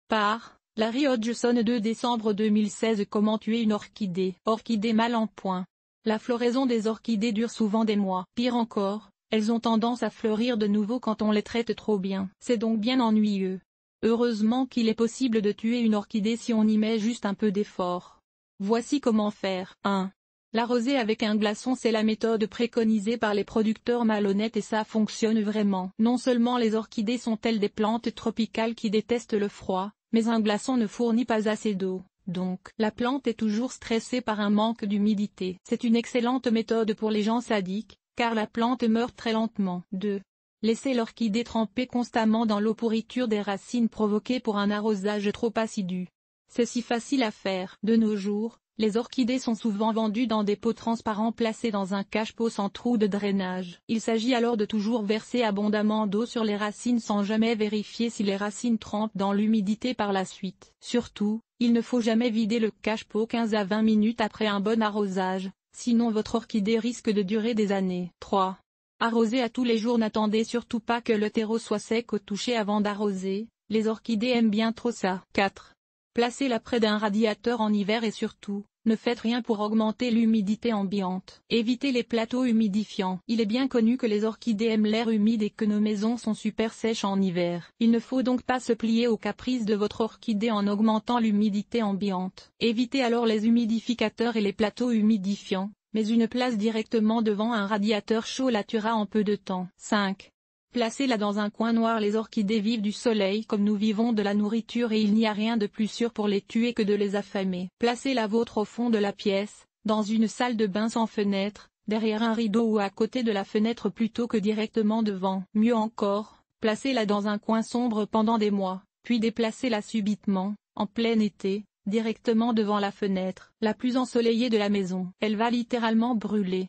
Par Larry Hodgson, 2 décembre 2016. Comment tuer une orchidée? Orchidée mal en point. La floraison des orchidées dure souvent des mois. Pire encore, elles ont tendance à fleurir de nouveau quand on les traite trop bien. C'est donc bien ennuyeux. Heureusement qu'il est possible de tuer une orchidée si on y met juste un peu d'effort. Voici comment faire. 1. L'arroser avec un glaçon. C'est la méthode préconisée par les producteurs malhonnêtes et ça fonctionne vraiment. Non seulement les orchidées sont-elles des plantes tropicales qui détestent le froid, mais un glaçon ne fournit pas assez d'eau. Donc, la plante est toujours stressée par un manque d'humidité. C'est une excellente méthode pour les gens sadiques, car la plante meurt très lentement. 2. Laissez l'orchidée tremper constamment dans l'eau. Pourriture des racines provoquée pour un arrosage trop assidu. C'est si facile à faire. De nos jours, les orchidées sont souvent vendues dans des pots transparents placés dans un cache-pot sans trou de drainage. Il s'agit alors de toujours verser abondamment d'eau sur les racines sans jamais vérifier si les racines trempent dans l'humidité par la suite. Surtout, il ne faut jamais vider le cache-pot 15 à 20 minutes après un bon arrosage, sinon votre orchidée risque de durer des années. 3. Arroser à tous les jours. N'attendez surtout pas que le terreau soit sec au toucher avant d'arroser, les orchidées aiment bien trop ça. 4. Placez-la près d'un radiateur en hiver et surtout, ne faites rien pour augmenter l'humidité ambiante. Évitez les plateaux humidifiants. Il est bien connu que les orchidées aiment l'air humide et que nos maisons sont super sèches en hiver. Il ne faut donc pas se plier aux caprices de votre orchidée en augmentant l'humidité ambiante. Évitez alors les humidificateurs et les plateaux humidifiants, mais une place directement devant un radiateur chaud la tuera en peu de temps. 5. Placez-la dans un coin noir. Les orchidées vivent du soleil comme nous vivons de la nourriture et il n'y a rien de plus sûr pour les tuer que de les affamer. Placez la vôtre au fond de la pièce, dans une salle de bain sans fenêtre, derrière un rideau ou à côté de la fenêtre plutôt que directement devant. Mieux encore, placez-la dans un coin sombre pendant des mois, puis déplacez-la subitement, en plein été, directement devant la fenêtre, la plus ensoleillée de la maison. Elle va littéralement brûler.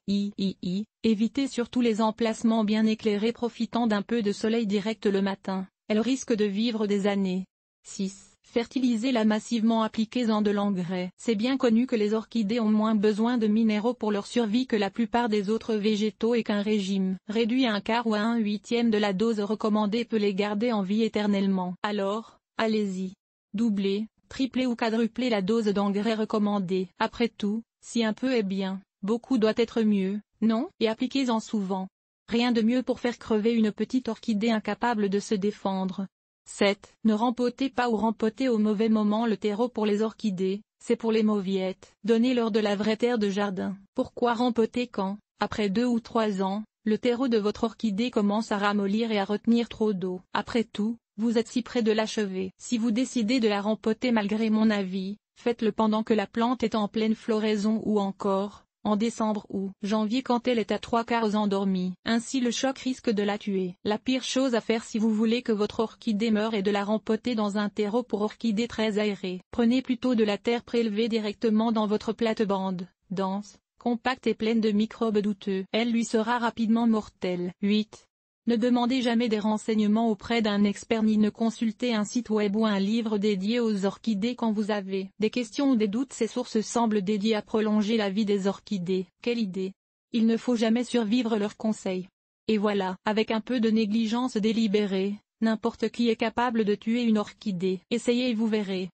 Évitez surtout les emplacements bien éclairés profitant d'un peu de soleil direct le matin, elle risque de vivre des années. 6. Fertilisez-la massivement. Appliquez-en de l'engrais. C'est bien connu que les orchidées ont moins besoin de minéraux pour leur survie que la plupart des autres végétaux et qu'un régime réduit à un quart ou à un huitième de la dose recommandée peut les garder en vie éternellement. Alors, allez-y. Doublez, triplez ou quadruplez la dose d'engrais recommandée. Après tout, si un peu est bien, beaucoup doit être mieux, non? Et appliquez-en souvent. Rien de mieux pour faire crever une petite orchidée incapable de se défendre. 7. Ne rempotez pas ou rempotez au mauvais moment. Le terreau pour les orchidées, c'est pour les mauviettes. Donnez-leur de la vraie terre de jardin. Pourquoi rempoter quand, après 2 ou 3 ans, le terreau de votre orchidée commence à ramollir et à retenir trop d'eau? Après tout, vous êtes si près de l'achever. Si vous décidez de la rempoter malgré mon avis, faites-le pendant que la plante est en pleine floraison ou encore, en décembre ou janvier quand elle est à 3/4 endormie. Ainsi le choc risque de la tuer. La pire chose à faire si vous voulez que votre orchidée meure est de la rempoter dans un terreau pour orchidée très aéré. Prenez plutôt de la terre prélevée directement dans votre plate-bande, dense, compacte et pleine de microbes douteux. Elle lui sera rapidement mortelle. 8. Ne demandez jamais des renseignements auprès d'un expert ni ne consultez un site web ou un livre dédié aux orchidées quand vous avez des questions ou des doutes. Ces sources semblent dédiées à prolonger la vie des orchidées. Quelle idée! Il ne faut jamais survivre leurs conseils. Et voilà, avec un peu de négligence délibérée, n'importe qui est capable de tuer une orchidée. Essayez et vous verrez.